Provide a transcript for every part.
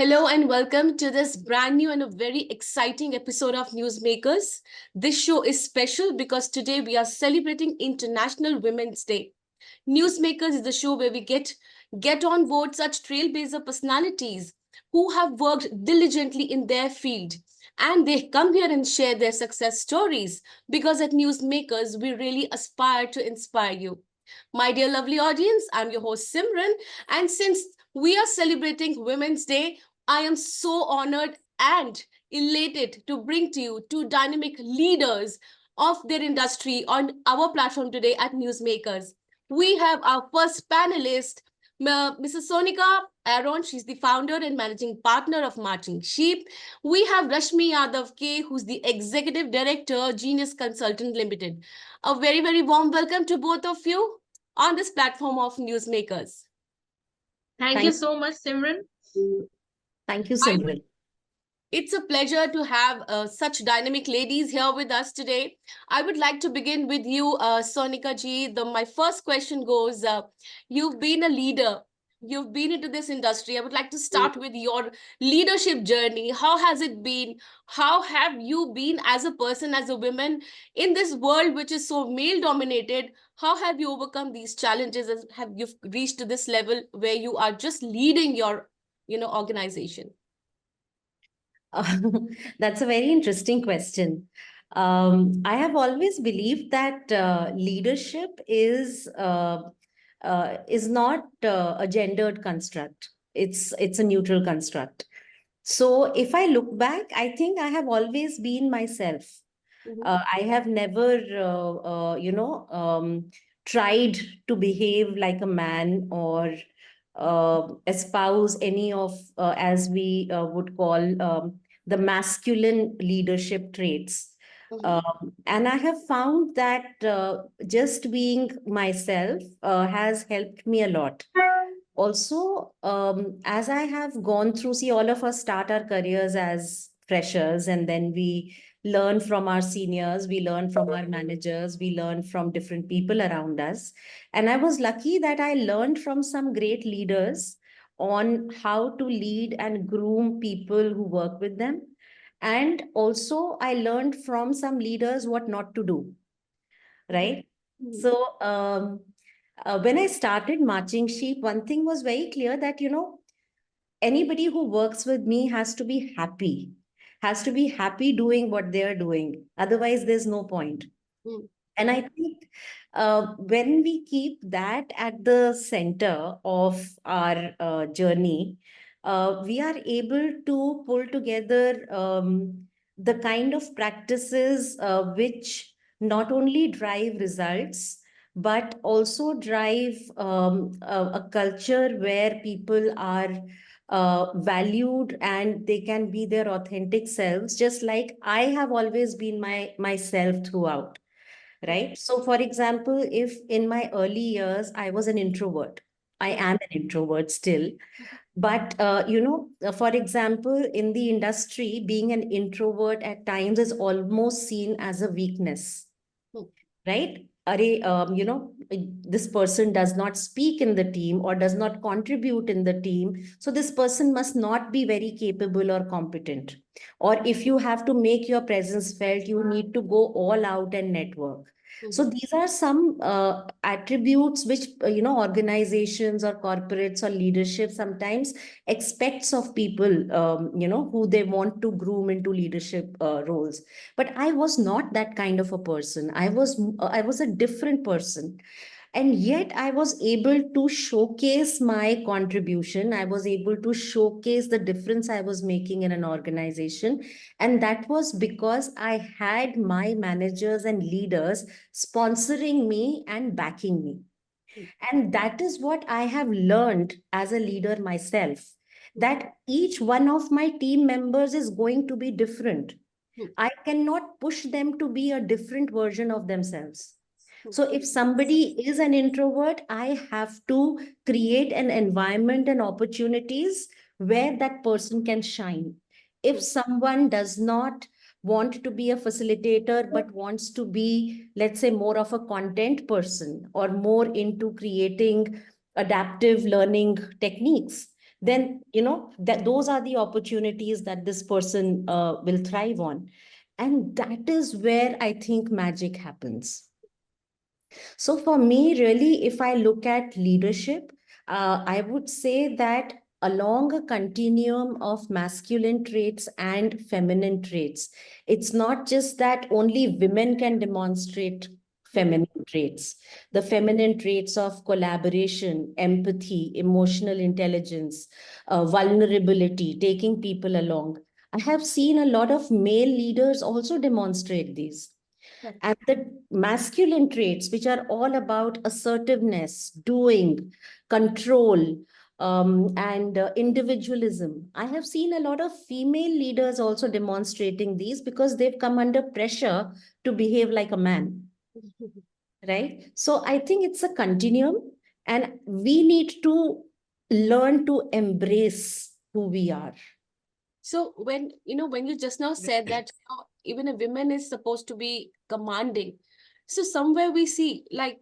Hello and welcome to this brand new and a very exciting episode of Newsmakers. This show is special because today we are celebrating International Women's Day. Newsmakers is the show where we get on board such trailblazer personalities who have worked diligently in their field, and they come here and share their success stories because at Newsmakers we really aspire to inspire you. My dear lovely audience, I'm your host Simran, and since we are celebrating Women's Day, I am so honored and elated to bring to you two dynamic leaders of their industry on our platform today at Newsmakers. We have our first panelist, Mrs. Sonika Aaron. She's the founder and managing partner of Marching Sheep. We have Rashmi Yadav K, who's the executive director, Genius Consultant Limited. A very, very warm welcome to both of you on this platform of Newsmakers. Thank you so much, Simran. Thank you, Simran. It's a pleasure to have such dynamic ladies here with us today. I would like to begin with you, Sonika ji. My first question goes, you've been a leader. You've been into this industry. I would like to start with your leadership journey. How has it been? How have you been as a person, as a woman in this world which is so male dominated? How have you overcome these challenges? Have you reached to this level where you are just leading your, organization? That's a very interesting question. I have always believed that leadership is not a gendered construct. It's a neutral construct. So if I look back, I think I have always been myself. I have never, tried to behave like a man or espouse any of, as we would call, the masculine leadership traits. And I have found that just being myself has helped me a lot. Also, as I have gone through, see, all of us start our careers as freshers, and then we learn from our seniors, we learn from our managers, we learn from different people around us. And I was lucky that I learned from some great leaders on how to lead and groom people who work with them. And also, I learned from some leaders what not to do, right? So, when I started Marching Sheep, one thing was very clear that, anybody who works with me has to be happy doing what they are doing. Otherwise, there's no point. And I think when we keep that at the center of our journey, we are able to pull together the kind of practices which not only drive results, but also drive a culture where people are valued and they can be their authentic selves, just like I have always been myself throughout. Right. So, for example, if in my early years I was an introvert, I am an introvert still. But, for example, in the industry, being an introvert at times is almost seen as a weakness, right? This person does not speak in the team or does not contribute in the team. So this person must not be very capable or competent. Or if you have to make your presence felt, you need to go all out and network. So these are some attributes which, organizations or corporates or leadership sometimes expects of people, who they want to groom into leadership roles. But I was not that kind of a person. I was a different person, and yet I was able to showcase my contribution. I was able to showcase the difference I was making in an organization, and that was because I had my managers and leaders sponsoring me and backing me. And that is what I have learned as a leader myself, that each one of my team members is going to be different. I cannot push them to be a different version of themselves. So if somebody is an introvert, I have to create an environment and opportunities where that person can shine. If someone does not want to be a facilitator, but wants to be, let's say, more of a content person or more into creating adaptive learning techniques, then that those are the opportunities that this person will thrive on. And that is where I think magic happens. So for me, really, if I look at leadership, I would say that along a continuum of masculine traits and feminine traits, it's not just that only women can demonstrate feminine traits. The feminine traits of collaboration, empathy, emotional intelligence, vulnerability, taking people along. I have seen a lot of male leaders also demonstrate these. Correct. And the masculine traits, which are all about assertiveness, doing, control, and individualism. I have seen a lot of female leaders also demonstrating these because they've come under pressure to behave like a man, right? So I think it's a continuum, and we need to learn to embrace who we are. So when you just now said that even a woman is supposed to be commanding, so somewhere we see like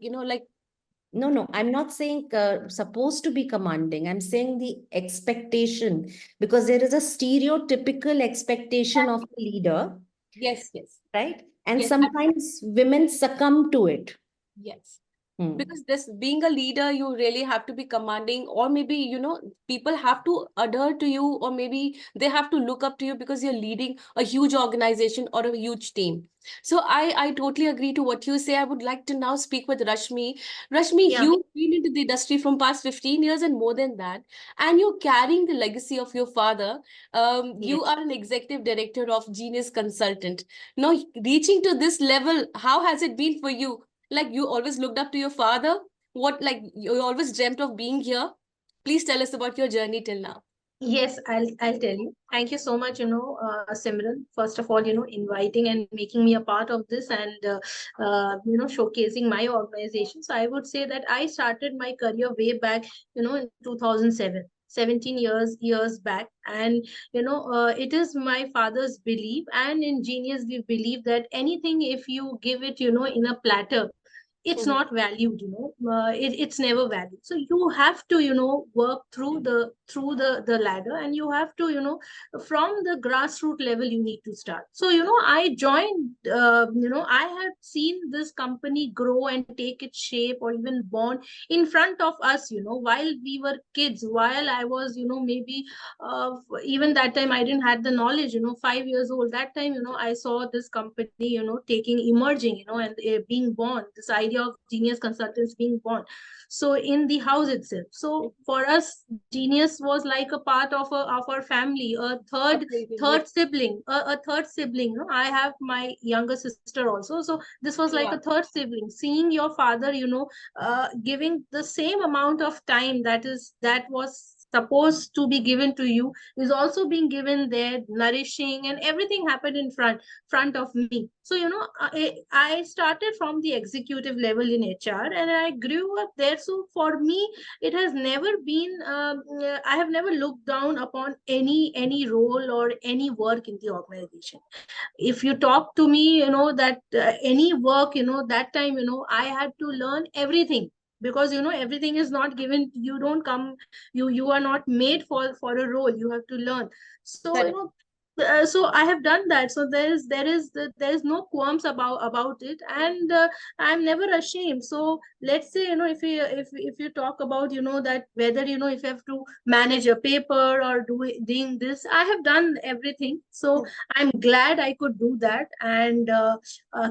No, I'm not saying supposed to be commanding. I'm saying the expectation, because there is a stereotypical expectation of a leader, yes, yes, right? And yes, sometimes women succumb to it. yes. Hmm. Because this being a leader, you really have to be commanding, or maybe people have to adhere to you, or maybe they have to look up to you because you're leading a huge organization or a huge team. So I totally agree to what you say. I would like to now speak with Rashmi. Yeah. You've been into the industry from past 15 years and more than that, and you're carrying the legacy of your father. You Yes. are an executive director of Genius Consultant. Now reaching to this level, how has it been for you? Like, you always looked up to your father? What, like, you always dreamt of being here? Please tell us about your journey till now. Yes, I'll tell you. Thank you so much, Simran. First of all, inviting and making me a part of this, and showcasing my organization. So I would say that I started my career way back, in 2007. 17 years back. And it is my father's belief, and in Genius we believe that anything, if you give it in a platter, it's Mhm. not valued. It's never valued. So you have to work through the ladder, and you have to from the grassroots level you need to start. So I joined, I had seen this company grow and take its shape, or even born in front of us, while we were kids, while I was maybe even that time I didn't had the knowledge, 5 years old. That time I saw this company taking emerging, and being born, this idea of Genius Consultants being born, so in the house itself. So for us, Genius was like a part of our family, a third Amazing. Yes. third sibling, a third sibling. I have my younger sister also, so this was like a Wow. third sibling. Seeing your father giving the same amount of time that was supposed to be given to you is also being given there, nourishing, and everything happened in front of me. So I started from the executive level in HR, and I grew up there. So for me, it has never been I have never looked down upon any role or any work in the organization. If you talk to me, that any work, that time, I had to learn everything, because everything is not given. You don't come, you are not made for a role. You have to learn. So Correct. so I have done that. So there is no qualms about it, and I'm never ashamed. So let's say, if you talk about, that whether, if you have to manage a paper or doing this, I have done everything. So I'm glad I could do that. And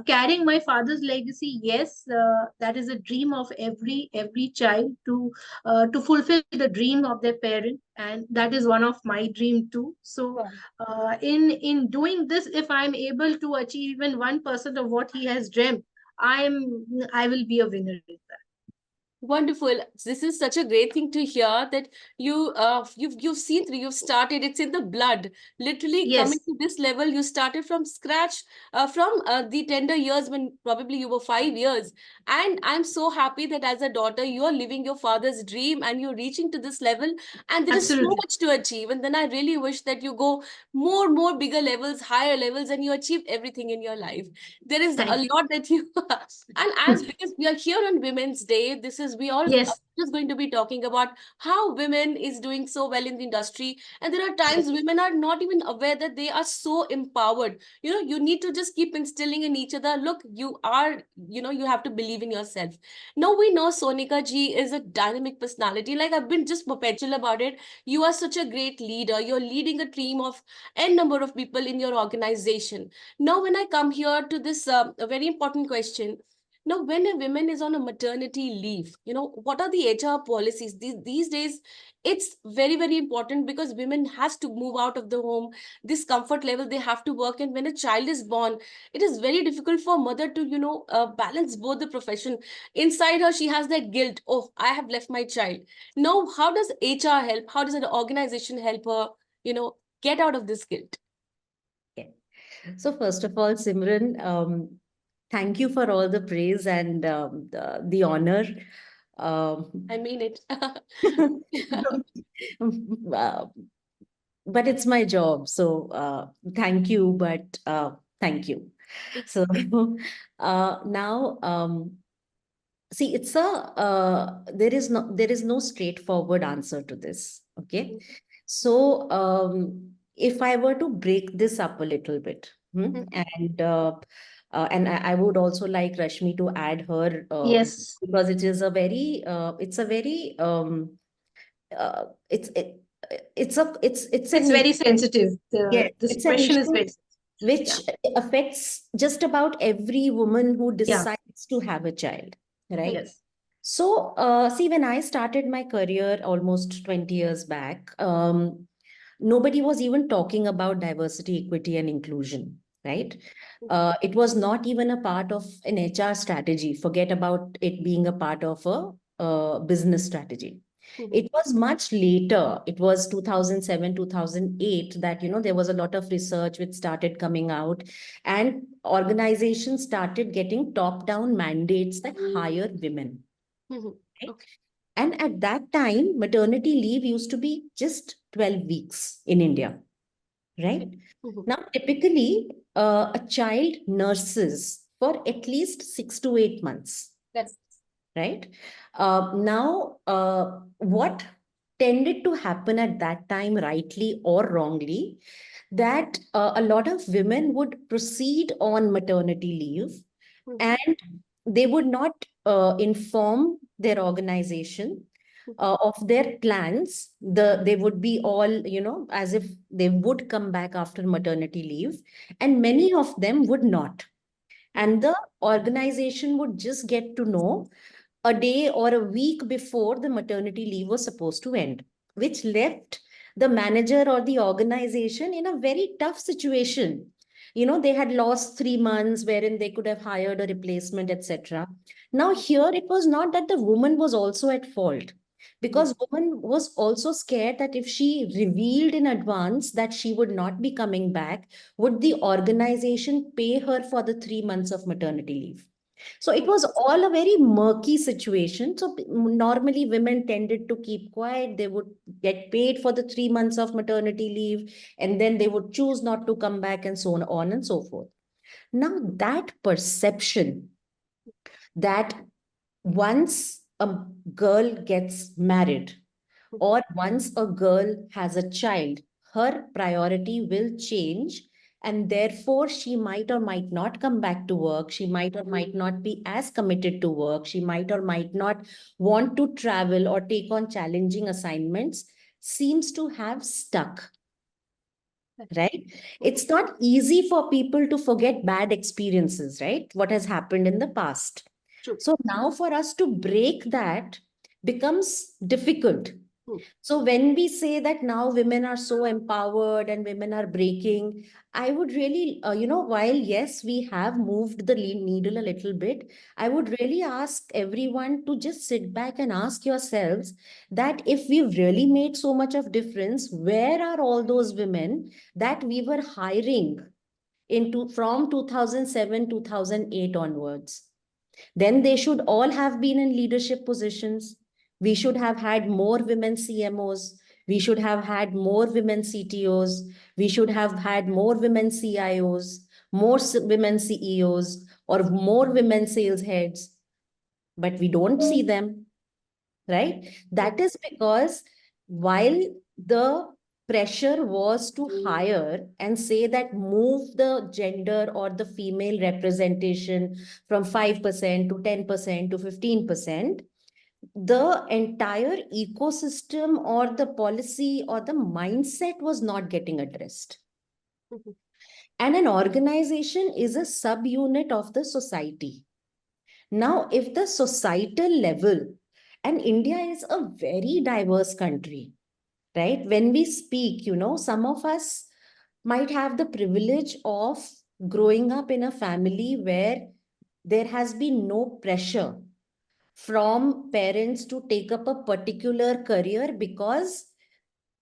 carrying my father's legacy, yes, that is a dream of every child, to fulfill the dream of their parent, and that is one of my dream too. So Wow. in doing this, if I'm able to achieve even 1% of what he has dreamt, I will be a winner in that. Wonderful. This is such a great thing to hear, that you've seen through, you've started, it's in the blood. Literally coming Yes, to this level, you started from scratch, from the tender years when probably you were 5 years. And I'm so happy that as a daughter, you are living your father's dream and you're reaching to this level. And there is so absolutely. much to achieve. And then I really wish that you go more bigger levels, higher levels, and you achieve everything in your life. There is a Thank you. lot that you and as because we are here on Women's Day, this is we all are Yes. just going to be talking about how women is doing so well in the industry, and there are times women are not even aware that they are so empowered. You need to just keep instilling in each other, look, you are, you have to believe in yourself. Now we know Sonika ji is a dynamic personality. Like, I've been just perpetual about it. You are such a great leader. You're leading a team of n number of people in your organization. Now, when I come here to this a very important question. Now, when a woman is on a maternity leave, what are the HR policies? These days, it's very, very important because women has to move out of the home. This comfort level they have to work. And when a child is born, it is very difficult for a mother to, balance both the profession. Inside her, she has that guilt. Oh, I have left my child. Now, how does HR help? How does an organization help her, get out of this guilt? Okay. So first of all, Simran, thank you for all the praise and the honor. I mean it. uh, but it's my job, so thank you, but thank you. So now, see, it's a there is no straightforward answer to this. Okay, so if I were to break this up a little bit, and I would also like Rashmi to add her, Yes. because it is a very it's a very uh, it's it, it's It's an very sensitive. yes, This it's an question is issue very sensitive. Yeah. which affects just about every woman who Yeah. decides to have a child, right? Yes. So, see, when I started my career almost 20 years back, nobody was even talking about diversity, equity, and inclusion, right? It was not even a part of an HR strategy. Forget about it being a part of a business strategy. It was much later. It was 2007, 2008 that, there was a lot of research which started coming out, and organizations started getting top-down mandates that hire women. Right? Okay. And at that time, maternity leave used to be just 12 weeks in India, right? Now, typically, a child nurses for at least 6 to 8 months, That's right? Now, what tended to happen at that time, rightly or wrongly, that a lot of women would proceed on maternity leave and they would not inform their organization of their plans. They would be all, as if they would come back after maternity leave, and many of them would not. And the organization would just get to know a day or a week before the maternity leave was supposed to end, which left the manager or the organization in a very tough situation. They had lost 3 months wherein they could have hired a replacement, etc. Now, here it was not that the woman was also at fault, because woman was also scared that if she revealed in advance that she would not be coming back, would the organization pay her for the 3 months of maternity leave? So it was all a very murky situation. So normally women tended to keep quiet. They would get paid for the 3 months of maternity leave, and then they would choose not to come back, and so on and so forth. Now, that perception that once a girl gets married or once a girl has a child, her priority will change. And therefore, she might or might not come back to work. She might or might not be as committed to work. She might or might not want to travel or take on challenging assignments, seems to have stuck, right? It's not easy for people to forget bad experiences, right? What has happened in the past. true. So now for us to break that becomes difficult. So when we say that now women are so empowered and women are breaking, I would really, while yes, we have moved the needle a little bit, I would really ask everyone to just sit back and ask yourselves that if we've really made so much of difference, where are all those women that we were hiring into from 2007, 2008 onwards? Then they should all have been in leadership positions. We should have had more women CMOs. We should have had more women CTOs. We should have had more women CIOs, more women CEOs, or more women sales heads. But we don't see them. right? That is because while the pressure was to hire and say that move the gender or the female representation from 5% to 10% to 15%, the entire ecosystem or the policy or the mindset was not getting addressed. Mhm. And an organization is a subunit of the society. Now, if the societal level, and India is a very diverse country, right? When we speak, some of us might have the privilege of growing up in a family where there has been no pressure from parents to take up a particular career because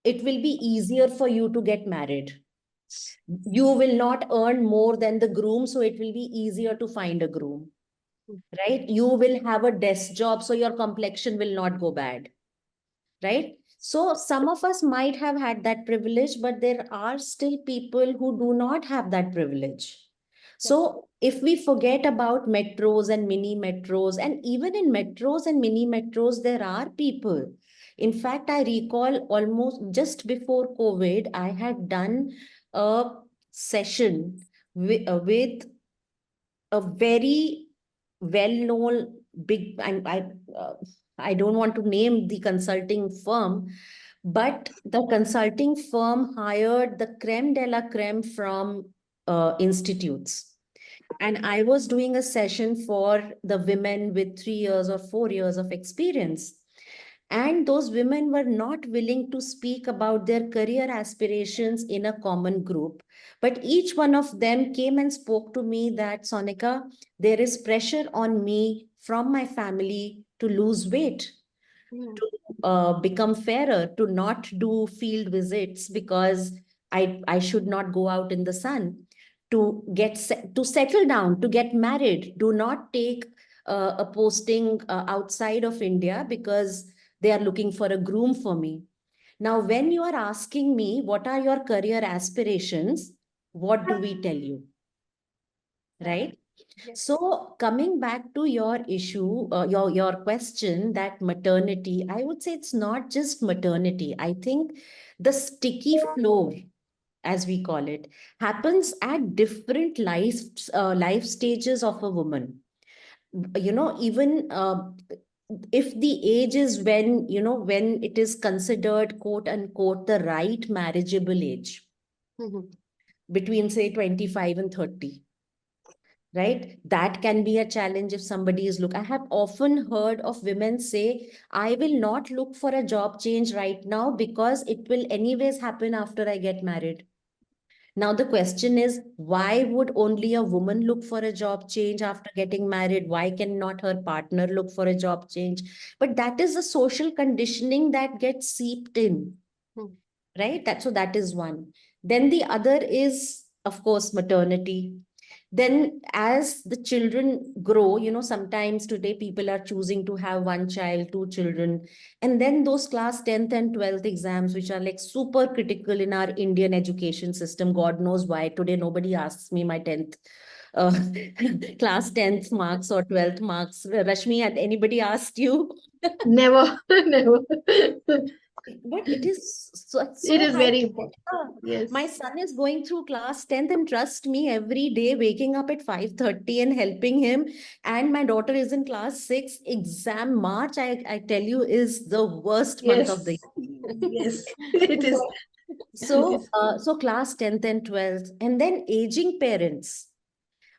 it will be easier for you to get married. You will not earn more than the groom, so it will be easier to find a groom, right? You will have a desk job, so your complexion will not go bad, right? So some of us might have had that privilege, but there are still people who do not have that privilege. So if we forget about metros and mini metros, and even in metros and mini metros, there are people. In fact, I recall almost just before COVID, I had done a session with a very well-known big, I don't want to name the consulting firm, but the consulting firm hired the creme de la creme from institutes. And I was doing a session for the women with 3 years or 4 years of experience. And those women were not willing to speak about their career aspirations in a common group. But each one of them came and spoke to me that, Sonika, there is pressure on me from my family to lose weight, Mm. to become fairer, to not do field visits because I should not go out in the sun, to to settle down, to get married, do not take a posting outside of India because they are looking for a groom for me. Now, when you are asking me what are your career aspirations, what do we tell you, right? Yes. So coming back to your issue, your question that maternity, I would say it's not just maternity. I think the sticky floor, as we call it, happens at different life stages of a woman. Even if the age is when it is considered quote unquote the right marriageable age, Mhm. between say 25 and 30, right? That can be a challenge if somebody is I have often heard of women say, I will not look for a job change right now because it will anyways happen after I get married. Now the question is, why would only a woman look for a job change after getting married? Why cannot her partner look for a job change? But that is a social conditioning that gets seeped in, Mm. right? That is one. Then the other is, of course, maternity. Then as the children grow, sometimes today people are choosing to have one child, two children, and then those class 10th and 12th exams, which are like super critical in our Indian education system. God knows why today nobody asks me my 10th uh, class 10th marks or 12th marks. Rashmi, had anybody asked you? Never, never. But it is It so is high. very important. Yeah. My Yes. son is going through class 10th, and trust me, every day waking up at 5:30 and helping him. And my daughter is in class 6. Exam March, I tell you, is the worst month of the Yes. Yes. It year. is. So class 10th and 12th, and then aging parents.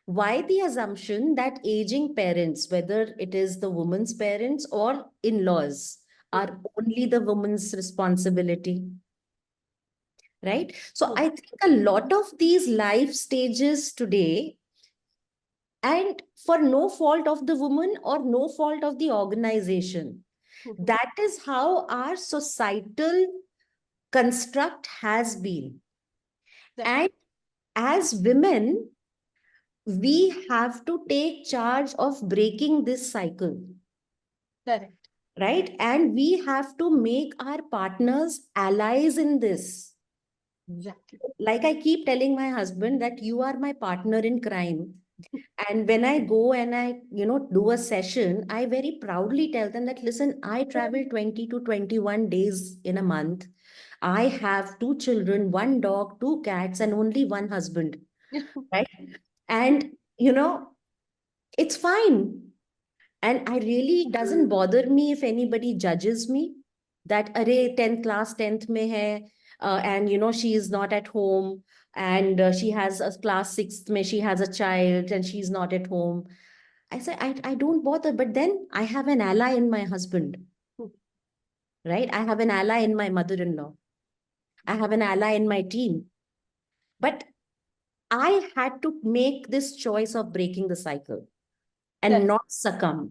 Why the assumption that aging parents, whether it is the woman's parents or in-laws, are Mhm. only the woman's responsibility? Right? So Mhm. I think a lot of these life stages today, and for no fault of the woman or no fault of the organization, Mhm. that is how our societal construct has been. Right. And as women, we have to take charge of breaking this cycle, Correct. right? And we have to make our partners allies in this. Exactly. Like I keep telling my husband that you are my partner in crime. And when I go and I, do a session, I very proudly tell them that, listen, I travel 20 to 21 days in a month. I have two children, one dog, two cats, and only one husband, right? And, it's fine. And I really doesn't bother me if anybody judges me that, array 10th class, 10th mein hai, and, she is not at home. And she has a class 6th mein, she has a child and she's not at home. I say, I don't bother, but then I have an ally in my husband, right? I have an ally in my mother-in-law. I have an ally in my team. But I had to make this choice of breaking the cycle and Correct. not succumb,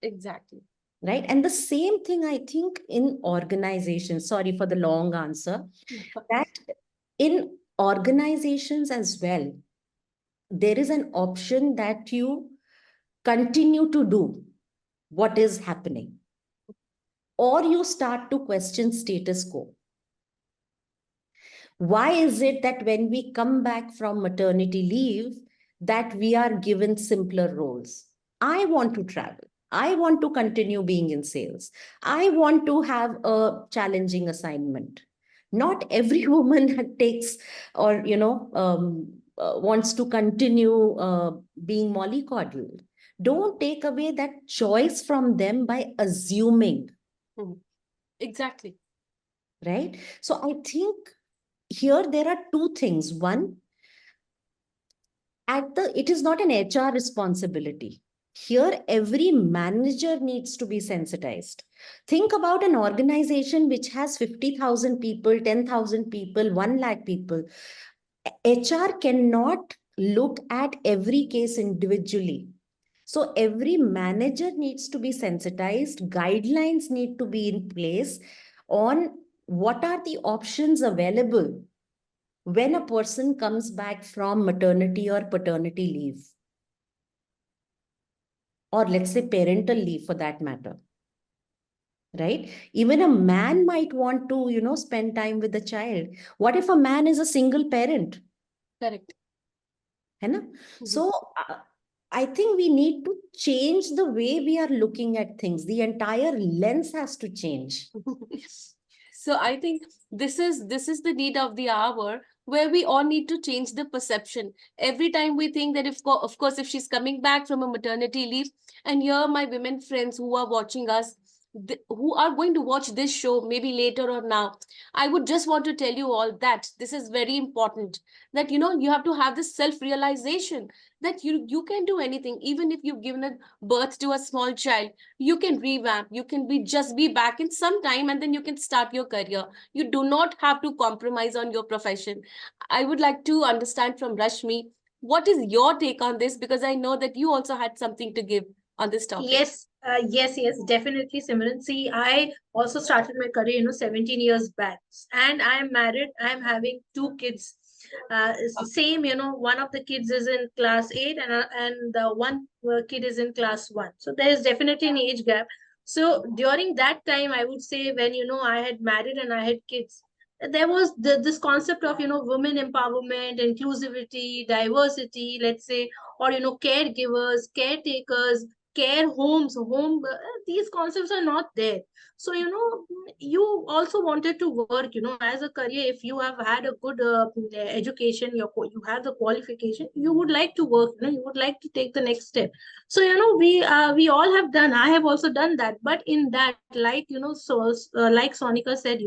Exactly. right? And the same thing, I think, in organizations, sorry for the long answer, that in organizations as well, there is an option that you continue to do what is happening, or you start to question status quo. Why is it that when we come back from maternity leave, that we are given simpler roles? I want to travel, I want to continue being in sales, I want to have a challenging assignment. Not every woman takes, or wants to continue being mollycoddled. Don't take away that choice from them by assuming, Mhm. Exactly. right? So I think here there are two things. One, it is not an HR responsibility. Here every manager needs to be sensitized. Think about an organization which has 50,000 people, 10,000 people, 1 lakh people. HR cannot look at every case individually. So every manager needs to be sensitized, guidelines need to be in place on what are the options available when a person comes back from maternity or paternity leave, or let's say parental leave for that matter, right? Even a man might want to, spend time with the child. What if a man is a single parent? Correct. है ना? Mhm. So I think we need to change the way we are looking at things. The entire lens has to change. So I think this is the need of the hour, where we all need to change the perception. Every time we think that, if of course, if she's coming back from a maternity leave, and here my women friends who are watching us, who are going to watch this show maybe later or now, I would just want to tell you all that this is very important, that you have to have this self realization that you can do anything. Even if you've given a birth to a small child, you can revamp, you can be back in some time, and then you can start your career. You do not have to compromise on your profession. I would like to understand from Rashmi, what is your take on this, because I know that you also had something to give on this topic. Yes, definitely, Simran. See, I also started my career, 17 years back, and I'm married. I'm having two kids. Same, one of the kids is in class 8, and the one kid is in class 1. So there is definitely an age gap. So during that time, I would say, when I had married and I had kids, there was this concept of women empowerment, inclusivity, diversity, let's say, or caregivers, caretakers, care homes, these concepts are not there. So you also wanted to work, as a career. If you have had a good education, you have the qualification, you would like to work, you would like to take the next step. So we all have done, I have also done that. But in that, like like Sonika said,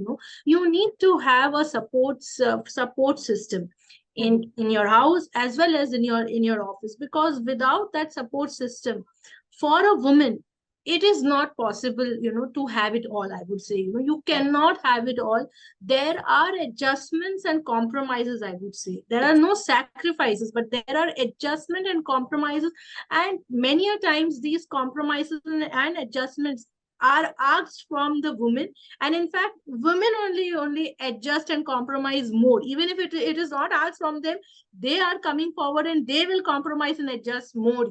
you need to have a support system in your house as well as in your office, because without that support system, for a woman, it is not possible, to have it all. I would say, you cannot have it all. There are adjustments and compromises. I would say there are no sacrifices, but there are adjustment and compromises. And many a times these compromises and adjustments are asked from the women. And in fact, women only adjust and compromise more, even if it is not asked from them. They are coming forward and they will compromise and adjust more.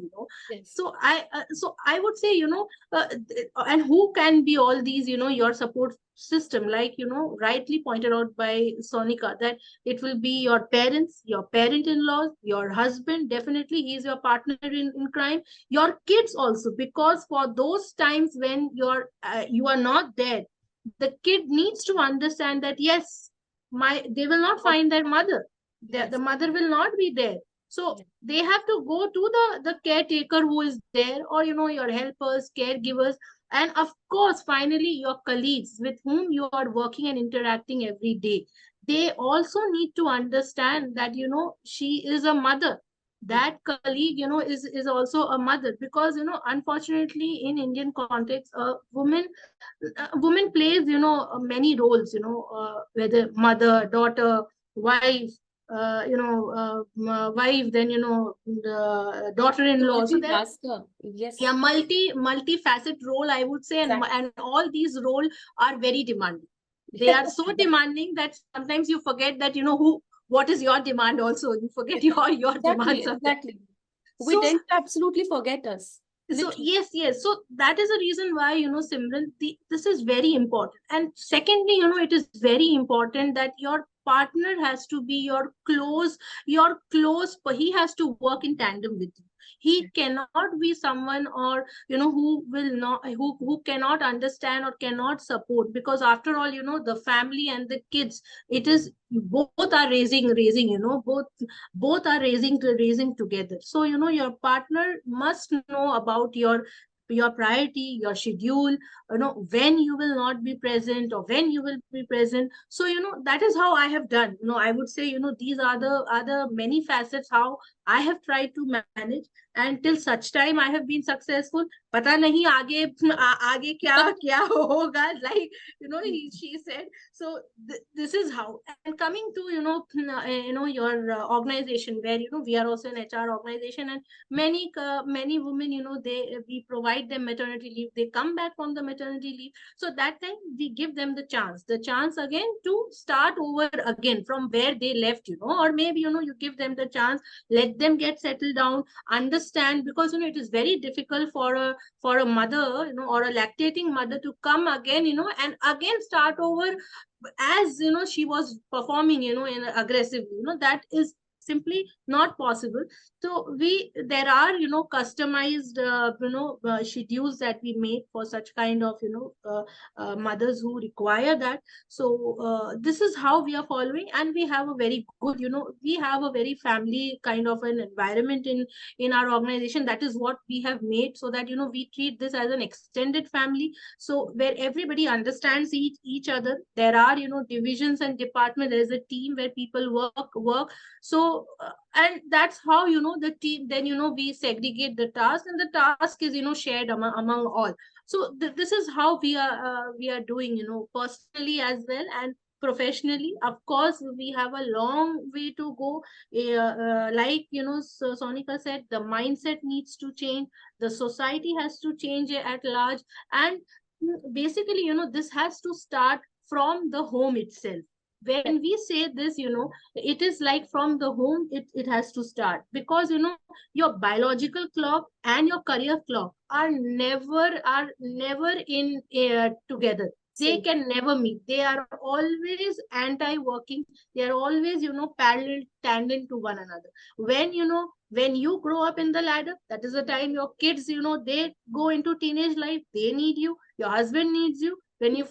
Yes. So I would say, and who can be all these, your support system, like rightly pointed out by Sonika, that it will be your parents, your parent-in-laws, your husband, definitely he is your partner in crime, your kids also, because for those times when you are not there, the kid needs to understand that yes, they will not find their mother, the Yes. mother will not be there. So Yes. they have to go to the caretaker who is there, or your helpers, caregivers, and of course finally your colleagues with whom you are working and interacting every day. They also need to understand that she is a mother. That colleague is also a mother, because unfortunately in Indian context, woman plays many roles, whether mother, daughter, wife, wife, then the The daughter-in-law. So there, multitasker. yeah, Yes. multifaceted role, I would say, Exactly. and all these role are very demanding. They are so demanding that sometimes you forget that what is your demand also. You forget your demand Exactly. sometimes. Exactly. We So tend to absolutely forget us. Literally. yes, so that is a reason why Simran, this is very important. And secondly, it is very important that your partner has to be your close, but he has to work in tandem with you. He cannot be someone, or who will not, who cannot understand or cannot support, because after all, the family and the kids, it is both are raising, both are raising together. So your partner must know about your priority, your schedule, when you will not be present or when you will be present. So that is how I have done. I would say, these are the many facets how I have tried to manage, and till such time I have been successful. Pata nahi आगे क्या होगा, like she said. So this is how. And coming to your organization, where we are also an HR organization, and many women, we provide them maternity leave. They come back from the maternity leave, so that time we give them the chance again to start over again from where they left, or maybe you give them the chance, let them get settled down, understand, because it is very difficult for a mother, or a lactating mother, to come again, and again start over as she was performing, in aggressively. That is simply not possible. So there are customized schedules that we make for such kind of mothers who require that. So this is how we are following, and we have a very good, we have a very family kind of an environment in our organization. That is what we have made, so that we treat this as an extended family, so where everybody understands each other. There are divisions and departments. There's a team where people work. So and that's how the team, then we segregate the task, and the task is shared among all. So this is how we are doing, personally as well, and professionally. Of course, we have a long way to go. Like so Sonika said, the mindset needs to change, the society has to change at large. And basically, this has to start from the home itself. When we say this, it is like from the home, it has to start, because your biological clock and your career clock are never in together. They Same. can never meet. They are always anti-working. They are always parallel, tangent to one another. When you grow up in the ladder, that is the time your kids, they go into teenage life. They need you, your husband needs you. When you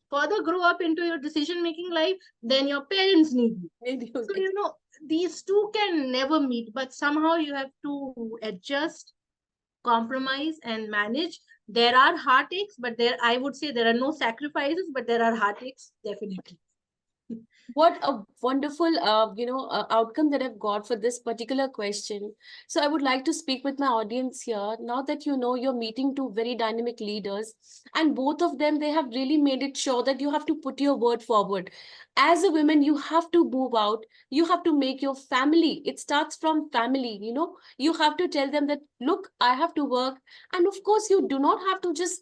further grow up into your decision making life, then your parents need you. Maybe So these two can never meet, but somehow you have to adjust, compromise, and manage. There are heartaches, but there, I would say, there are no sacrifices, but there are heartaches, definitely. What a wonderful outcome that I've got for this particular question. So I would like to speak with my audience here. Now that you're meeting two very dynamic leaders, and both of them, they have really made it sure that you have to put your word forward. as a woman, you have to move out. You have to make your family. It starts from family, you know. You have to tell them that, look, I have to work. And of course, you do not have to just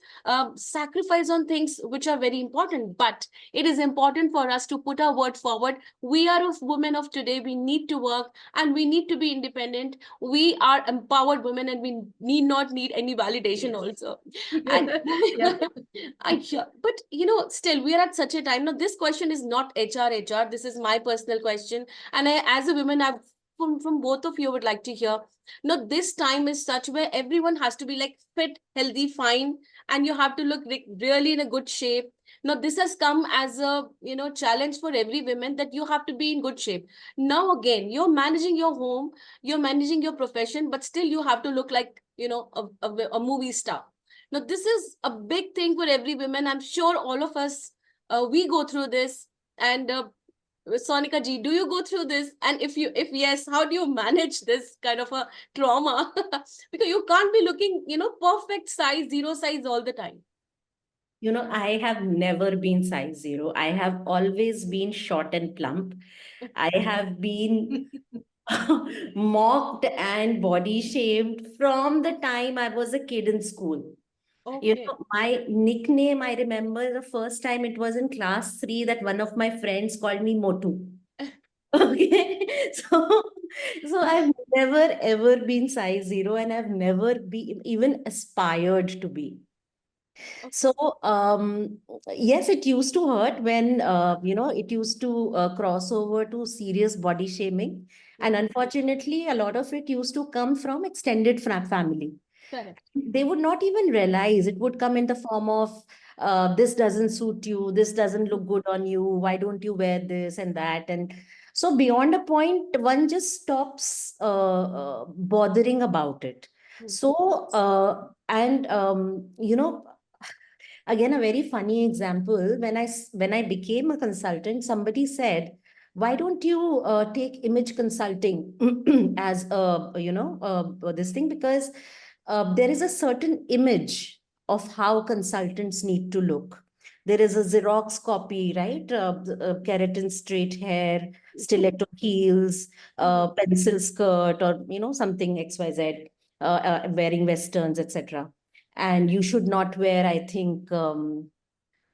sacrifice on things which are very important. But it is important for us to put our word forward. We are of women of today. We need to work and we need to be independent. We are empowered women and we need not need any validation Yes. also. And Yeah. but you know, still we are at such a time now. This question is not HR. This is my personal question, and I, as a woman, I've from both of you would like to hear. Now, this time is such where everyone has to be like fit, healthy, fine, and you have to look like really in a good shape. Now, this has come as a, you know, challenge for every woman that you have to be in good shape. Now, again, you're managing your home, you're managing your profession, but still you have to look like, you know, a movie star. Now, this is a big thing for every woman. I'm sure all of us, we go through this. And Sonika ji, do you go through this? And if yes, how do you manage this kind of a trauma? Because you can't be looking, you know, perfect size, zero size all the time. You know, I have never been size zero. I have always been short and plump. I have been mocked and body shamed from the time I was a kid in school. You Okay. know, my nickname, I remember the first time it was in class 3 that one of my friends called me Motu. Okay. So I've never ever been size zero and I've never been even aspired to be. So, yes, it used to hurt when, it used to cross over to serious body shaming. And unfortunately, a lot of it used to come from extended family. Correct. They would not even realize it would come in the form of, this doesn't suit you, this doesn't look good on you, why don't you wear this and that. And so, beyond a point, one just stops bothering about it. So, again, a very funny example. When I became a consultant, somebody said, "Why don't you take image consulting as a this thing?" Because there is a certain image of how consultants need to look. There is a Xerox copy, right? Keratin straight hair, stiletto heels, pencil skirt, or something XYZ, wearing westerns, etc. And you should not wear, I think,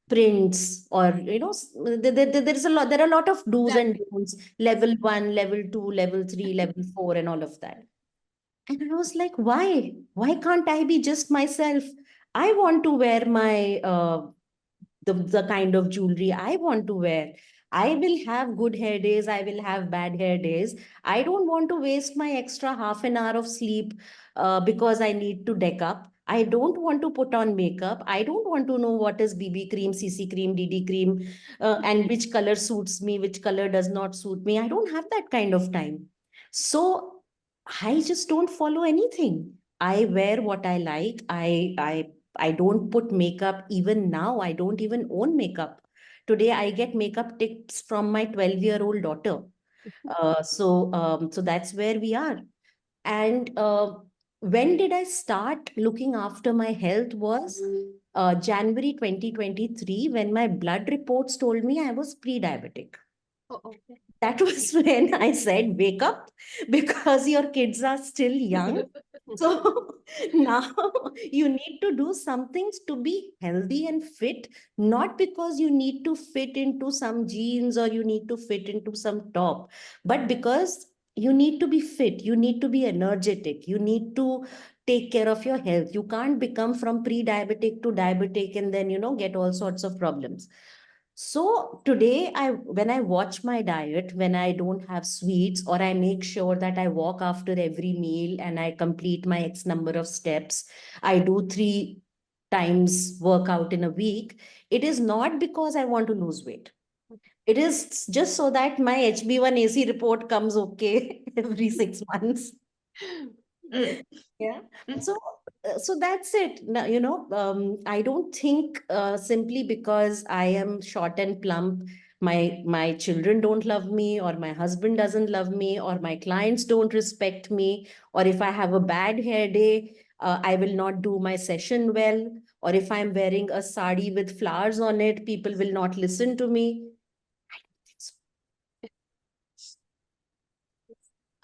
prints, or there is a lot, there are a lot of do's and Exactly. don'ts, level 1, level 2, level 3, level 4, and all of that. And I was like, why can't I be just myself? I want to wear my the kind of jewelry I want to wear. I will have good hair days, I will have bad hair days. I don't want to waste my extra half an hour of sleep because I need to deck up. I don't want to put on makeup. I don't want to know what is BB cream, CC cream, DD cream, and which color suits me, which color does not suit me. I don't have that kind of time. So I just don't follow anything. I wear what I like. I don't put makeup even now. I don't even own makeup. Today, I get makeup tips from my 12-year-old daughter. So that's where we are. And when did I start looking after my health was January 2023, when my blood reports told me I was pre-diabetic. Oh, okay. That was when I said, wake up, because your kids are still young. So now you need to do some things to be healthy and fit, not because you need to fit into some jeans or you need to fit into some top, but because you need to be fit, you need to be energetic, you need to take care of your health. You can't become from pre-diabetic to diabetic and then, get all sorts of problems. So today, when I watch my diet, when I don't have sweets, or I make sure that I walk after every meal and I complete my X number of steps, I do 3 times workout in a week. It is not because I want to lose weight. It is just so that my HB1AC report comes okay every 6 months. Mm, Yeah. mm, So, so that's it. Now, I don't think simply because I am short and plump, my children don't love me, or my husband doesn't love me, or my clients don't respect me, or if I have a bad hair day, I will not do my session well, or if I'm wearing a sari with flowers on it, people will not listen to me.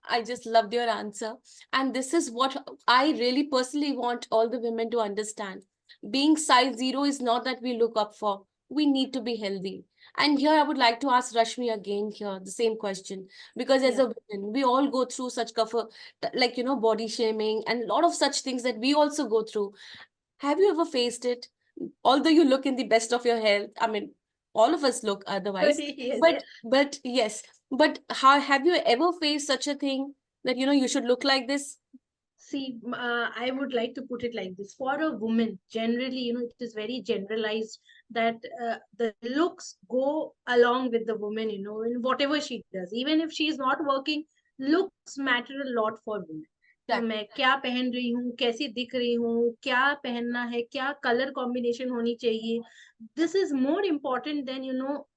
I just loved your answer. And this is what I really personally want all the women to understand. Being size zero is not that we look up for. We need to be healthy. And here I would like to ask Rashmi again here the same question. Because as Yeah. a woman, we all go through such like, body shaming and a lot of such things that we also go through. Have you ever faced it? Although you look in the best of your health, I mean, all of us look otherwise. Yes. But yes, but how have you ever faced such a thing that you should look like this? See, I would like to put it like this. For a woman, generally, it is very generalized that the looks go along with the woman, in whatever she does. Even if she is not working, looks matter a lot for women. मैं क्या पहन रही हूँ, कैसी दिख रही हूँ, क्या पहनना है, क्या कलर कॉम्बिनेशन होनी चाहिए. This is more important than,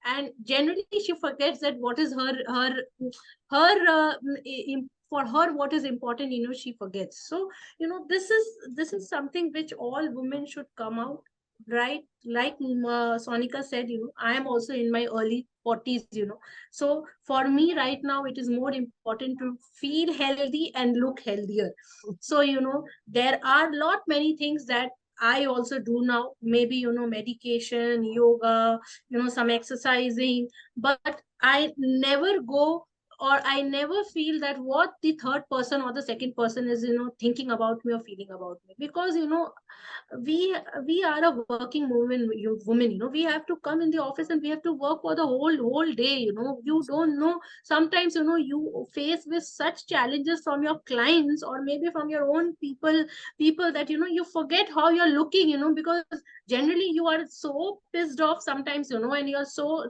and generally she forgets that what is her for her what is important, she forgets. So this is something which all women should come out, right? Like Sonika said, I am also in my early 40s, so for me right now it is more important to feel healthy and look healthier. So there are lot many things that I also do now, maybe medication, yoga, some exercising, but I never go, or I never feel that what the third person or the second person is thinking about me or feeling about me. Because we we are a working woman, we have to come in the office and we have to work for the whole day. You don't know, sometimes you face with such challenges from your clients or maybe from your own people that you forget how you're looking, because generally you are so pissed off sometimes, and you're so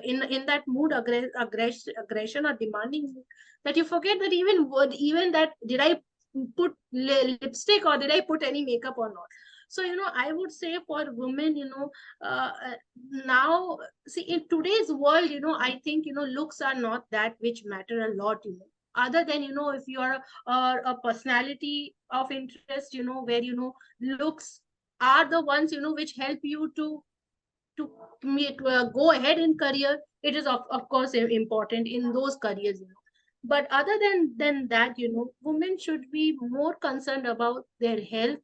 in that mood, aggression or demanding mood, that you forget that even that, did I put lipstick or did I put any makeup or not. So I would say for women, now, see, in today's world, I think looks are not that which matter a lot, other than if you are a personality of interest, where looks are the ones which help you to go ahead in career. It is of course important in those careers, but other than that, women should be more concerned about their health,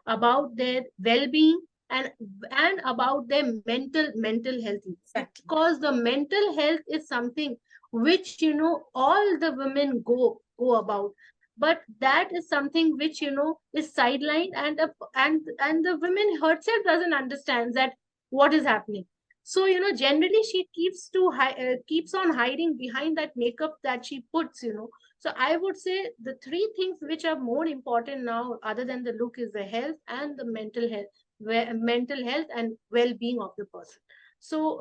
about their well-being, and about their mental health. Exactly. Because the mental health is something which all the women go about, but that is something which is sidelined, and the women herself doesn't understand that what is happening. So generally she keeps on hiding behind that makeup that she puts. So I would say the three things which are more important now, other than the look, is the health and the mental health and well-being of the person. So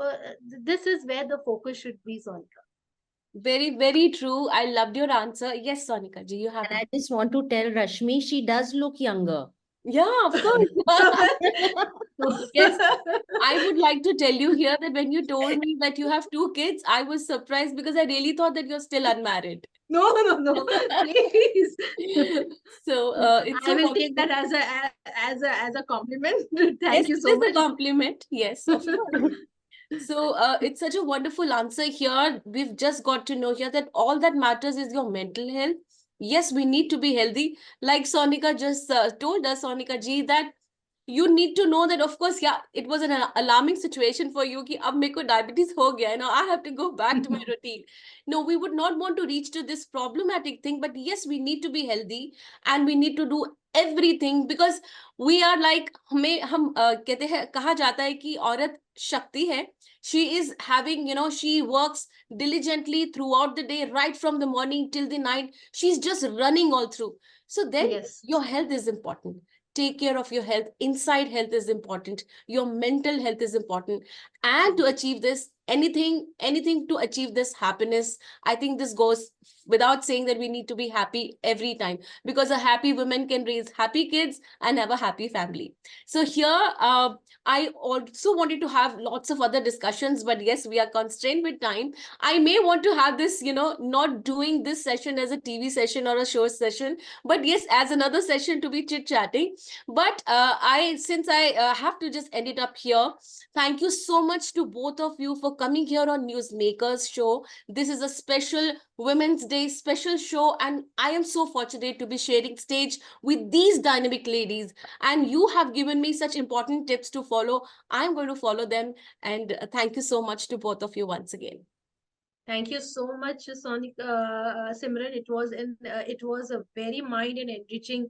this is where the focus should be, Sonika. Very, very true. I loved your answer. Yes, Sonika ji, you have And I just want to tell Rashmi, she does look younger. Yeah, of course. Yes, I would like to tell you here that when you told me that you have two kids, I was surprised because I really thought that you're still unmarried. No, please. So it's I so will take wonderful. that as a compliment. Yes, Thank you it so is a much. compliment. Yes, of course. So it's such a wonderful answer here. We've just got to know here that all that matters is your mental health. Yes, we need to be healthy. Like Sonika just told us, Sonika ji, that you need to know that, of course, yeah, it was an alarming situation for you कि अब मेरे को diabetes हो गया है. Now I have to go back to my routine. No, we would not want to reach to this problematic thing, but yes, we need to be healthy and we need to do everything because we are like हम कहते हैं कहा जाता है कि औरत शक्ति है. She is having, she works diligently throughout the day, right from the morning till the night. She's just running all through. So then Yes. your health is important. Take care of your health. Inside health is important. Your mental health is important. And to achieve this, anything to achieve this happiness, I think this goes without saying that we need to be happy every time because a happy woman can raise happy kids and have a happy family. So here, I also wanted to have lots of other discussions, but yes, we are constrained with time. I may want to have this, not doing this session as a TV session or a show session, but yes, as another session to be chit chatting. But since I have to just end it up here, thank you so much to both of you for for coming here on Newsmakers show. This is a special Women's Day special show, and I am so fortunate to be sharing stage with these dynamic ladies. And you have given me such important tips to follow. I'm going to follow them. And thank you so much to both of you once again. Thank you so much, Simran. It was a very mind and enriching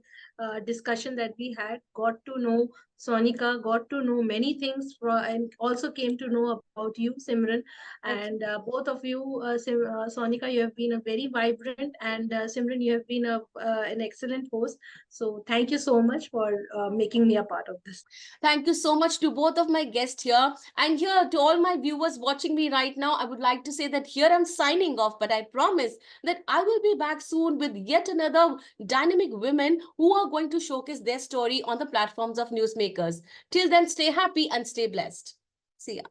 discussion that we had. Got to know Sonika, got to know many things, and also came to know about you, Simran. Thank And both of you, Sonika, you have been a very vibrant, and Simran, you have been an excellent host. So thank you so much for making me a part of this. Thank you so much to both of my guests here. And here, to all my viewers watching me right now, I would like to say that here I'm signing off, but I promise that I will be back soon with yet another dynamic women who are going to showcase their story on the platforms of newsmakers. Till then, stay happy and stay blessed. See ya.